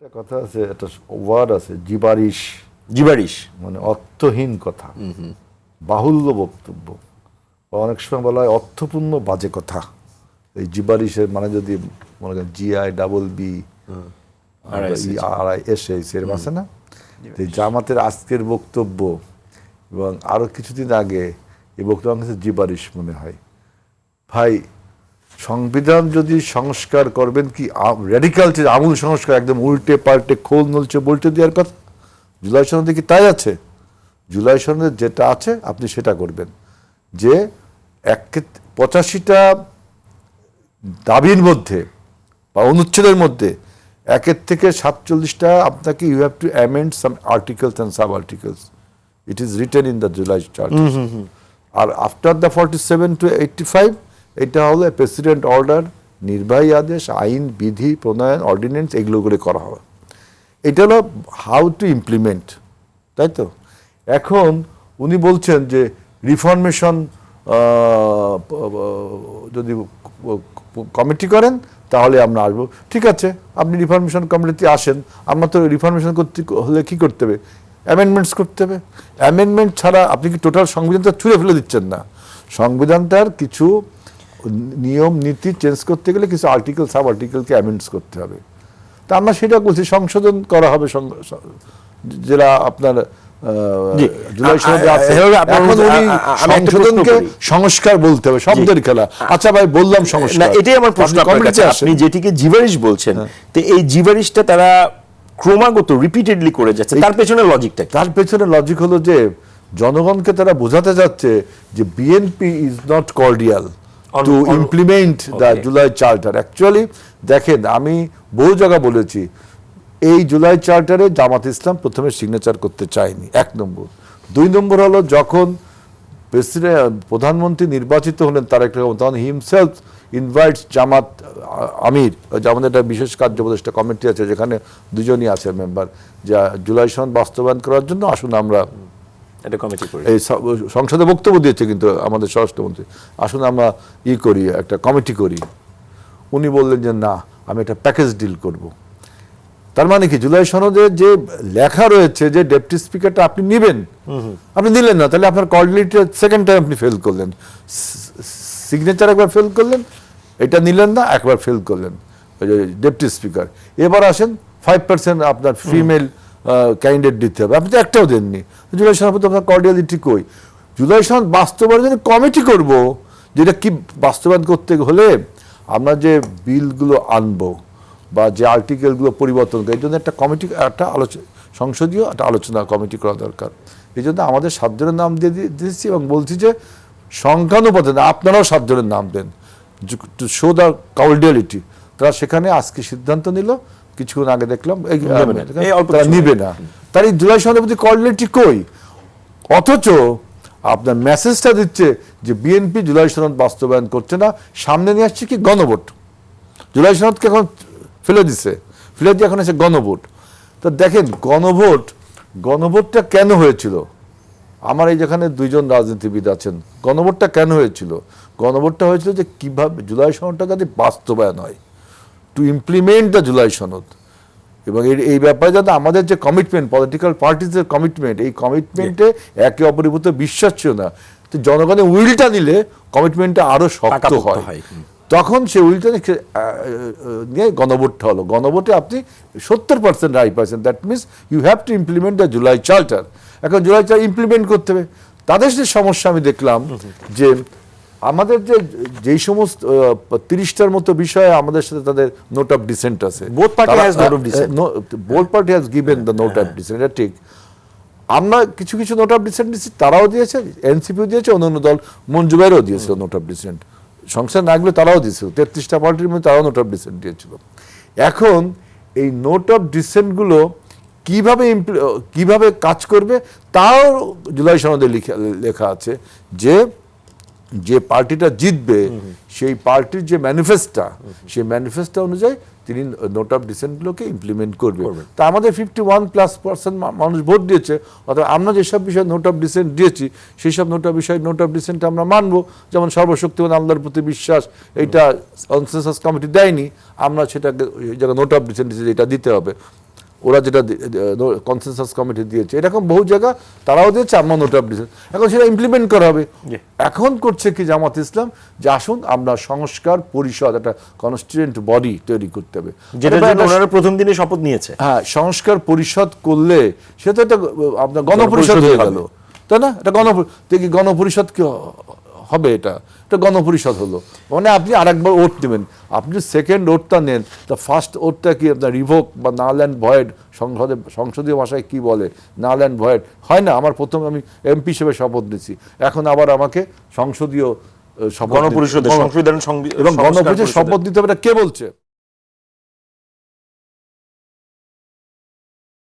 একটা কথা আছে, একটা ওয়ার্ড আছে, জিবারিশ। জিবারিশ মানে অর্থহীন কথা, বাহুল্য বক্তব্য, বা অনেক সময় বলা হয় অর্থপূর্ণ বাজে কথা। এই জিবারিশের মানে যদি মনে করেন GI RISH এরকম আছে না, এই জামাতের আজকের বক্তব্য এবং আরো কিছুদিন আগে এই বক্তব্য আমার কাছে জিবারিশ মনে হয়। ভাই, সংবিধান যদি সংস্কার করবেন কি রেডিক্যাল চেঞ্জ, আমূল সংস্কার, একদম উল্টে পাল্টে খোল নলছে বলটে দেওয়ার কথা? জুলাই সনদে কি তাই আছে? জুলাই সনদে যেটা আছে আপনি সেটা করবেন, যে 85টা দাবির মধ্যে বা অনুচ্ছেদের মধ্যে 1 থেকে 47টা আপনাকে you have to amend some articles and sub articles. It is written in the July charter. আর আফটার দ্য 47 to 85 এটা হলো প্রেসিডেন্ট অর্ডার, নির্বাহী আদেশ, আইন, বিধি প্রণয়ন, অর্ডিন্যান্স, এগুলো করে করা হবে। এটা হলো হাউ টু ইমপ্লিমেন্ট, তাই তো? এখন উনি বলছেন যে রিফরমেশন যদি কমিটি করেন তাহলে আমরা আসবো। ঠিক আছে, আপনি রিফরমেশন কমিটিতে আসেন। আমরা তো রিফরমেশন করতে হলে কী করতে হবে? অ্যামেন্ডমেন্টস করতে হবে। অ্যামেন্ডমেন্ট ছাড়া আপনি কি টোটাল সংবিধানটা ছুঁড়ে ফেলে দিচ্ছেন না? সংবিধানটার কিছু নিয়ম নীতি চেঞ্জ করতে গেলে কিছু আর্টিকেল সাব আর্টিকেলকে অ্যামেন্ডস করতে হবে। তা আমরা সেটা বলছি, সংশোধন করা হবে, যেটা আপনার জুলাই সনদে আছে। এখন উনি সংশোধনকে সংস্কার বলতে হবে, শব্দের খেলা। আচ্ছা ভাই, বললাম সংস্কার, এটাই আমার প্রশ্ন। আপনি যেটিকে জিবারিশ বলছেন, তো এই জিবারিশটা তারা ক্রমাগত রিপিটেডলি করে যাচ্ছে, তার পেছনে লজিকটা? তার পেছনে লজিক হলো যে জনগণকে তারা বোঝাতে যাচ্ছে যে BNP is not cordial two implement the July charter. Actually দেখেন, আমি বহু জায়গা বলেছি, এই জুলাই চার্টারে জামাত ইসলাম প্রথমে সিগনেচার করতে চায়নি, 1 নম্বর। 2 নম্বর হলো যখন প্রধানমন্ত্রী নির্বাচিত হলেন তারেক রহমান, তখন হিমসেলফ ইনভাইটস জামাত আমির, জামাতের একটা বিশেষ কার্য উপদেষ্টা কমিটি আছে যেখানে 2জনই আছে মেম্বার, যা জুলাই সনদ বাস্তবায়ন করার জন্য আসুন আমরা এই সংসদে বক্তব্য দিয়েছে কিন্তু আমাদের স্বরাষ্ট্রমন্ত্রী, আসুন আমরা করি, একটা কমিটি করি। উনি বললেন যে না, আমি একটা প্যাকেজ ডিল করব। তার মানে কি, জুলাই সনদে যে লেখা রয়েছে যে ডেপুটি স্পিকারটা আপনি নেবেন, আপনি নিলেন না, তাহলে আপনার কোঅর্ডিনেটর সেকেন্ড টাইম আপনি ফেল করলেন। সিগনেচার একবার ফেল করলেন, এটা নিলেন না, একবার ফেল করলেন ডেপুটি স্পিকার। এবার আসেন 5% আপনার ফিমেল ক্যান্ডিডেট দিতে হবে, আপনি তো একটাও দেননি। জুলাই সনদ আপনার কর্ডিয়ালিটি কই? জুলাই সনদ বাস্তবায়নের জন্য কমিটি করব, যেটা কি বাস্তবায়ন করতে হলে আমরা যে বিলগুলো আনবো বা যে আর্টিকেলগুলো পরিবর্তন করে, এই জন্য একটা কমিটি, একটা সংসদীয় একটা আলোচনা কমিটি করা দরকার। এই জন্য আমাদের 7 জনের নাম দিয়ে দিচ্ছি এবং বলছি যে সংখ্যানুপাতে না, আপনারাও 7 জনের নাম দেন, টু শো দ্য কর্ডিয়ালিটি। তারা সেখানে আজকে সিদ্ধান্ত নিল, কিছুক্ষণ আগে দেখলাম তারা নিবে না। তার এই জুলাই সনদের প্রতি কর্ডিয়ালিটি কই? অথচ আপনার মেসেজটা দিচ্ছে যে বিএনপি জুলাই সনদ বাস্তবায়ন করছে না, সামনে নিয়ে আসছে কি গণভোট। জুলাই সনদকে এখন ফেলে দিয়ে এখন এসে গণভোট। তো দেখেন, গণভোটটা কেন হয়েছিল? আমার এই যেখানে 2জন রাজনীতিবিদ আছেন, গণভোটটা কেন হয়েছিল? গণভোটটা হয়েছিল যে কিভাবে জুলাই সনদটা যাতে বাস্তবায়ন হয়, টু ইমপ্লিমেন্ট দ্য জুলাই সনদ। এবং এই ব্যাপারে যাতে আমাদের যে কমিটমেন্ট, পলিটিক্যাল পার্টিজের কমিটমেন্ট, এই কমিটমেন্টে একে অপরের প্রতি বিশ্বাস ছিল না। তো জনগণের উইলটা নিলে কমিটমেন্টটা আরো শক্ত হয়। তখন সে উইলটা নিয়ে গণভোটটা হলো। গণভোটে আপনি 70% রাইট পাচ্ছেন, that means you have to implement the July charter. এখন জুলাই চার্টার ইমপ্লিমেন্ট করতে হবে। তাদের যে সমস্যা আমি দেখলাম যে আমাদের যেই সমস্ত 30টার মতো বিষয়ে আমাদের সাথে তাদের নোট অফ ডিসেন্ট আছে। Both party has given the note of dissent, এটা ঠিক। আমরা কিছু নোট অফ ডিসেন্ট দিচ্ছি, তারাও দিয়েছে, এনসিপিও দিয়েছে, অন্যান্য দল মঞ্জুবাইরও দিয়েছিল নোট অফ ডিসেন্ট। সংসদ না গেলে তারাও দিয়েছিল, 33টা পার্টির মধ্যে তারাও নোট অফ ডিসেন্ট দিয়েছিল। এখন এই নোট অফ ডিসেন্টগুলো কিভাবে কাজ করবে তাও জুলাই সনদে লেখা আছে, যে পার্টিটা জিতবে সেই পার্টির যে ম্যানিফেস্টো, সেই ম্যানিফেস্টো অনুযায়ী তিনি নোট অফ ডিসেন্টগুলোকে ইমপ্লিমেন্ট করবে। তা আমাদের 51+% মানুষ ভোট দিয়েছে, অর্থাৎ আমরা যেসব বিষয়ে নোট অফ ডিসেন্ট দিয়েছি সেই সব নোট অফ ডিসেন্ট আমরা মানবো। যেমন সর্বশক্তিমান আল্লাহর প্রতি বিশ্বাস, এইটা কনসেনসাস কমিটি দেয়নি, আমরা সেটাকে যারা নোট অফ ডিসেন্ট দিয়েছে এটা দিতে হবে। ওরা যেটা কনসেনসাস কমিটি দিয়েছে, এরকম বহু জায়গা তারাও দিয়েছে, আমরা নোট অফ ডিসেন্ট, এখন সেটা ইমপ্লিমেন্ট করা হবে। এখন করছে কি জামাত ইসলাম, যে আসুন আমরা সংস্কার পরিষদ, একটা কনস্টিটিউয়েন্ট বডি তৈরি করতে হবে, যেটা ওনারা প্রথম দিনে শপথ নিয়েছে। হ্যাঁ, সংস্কার পরিষদ করলে সে তো একটা আপনার গণপরিষদ হয়ে গেল, তাই না? এটা গণপরিষদ কি হবে? এটা গণপরিষদ হলো, মানে আপনি আরেকবার ওট নেবেন, আপনি সেকেন্ড ওটটা নেন, তা ফার্স্ট ওটটা কি আপনার রিভোক বা নাল অ্যান্ড ভয়েড, সংসদীয় ভাষায় কি বলে, নাল অ্যান্ড ভয়েড হয় না? আমার প্রথম আমি এমপি হিসেবে শপথ নিচ্ছি, এখন আবার আমাকে সংসদীয় গণপরিষদের এবং গণপরিষদের শপথ দিতে হবে, এটা কে বলছে?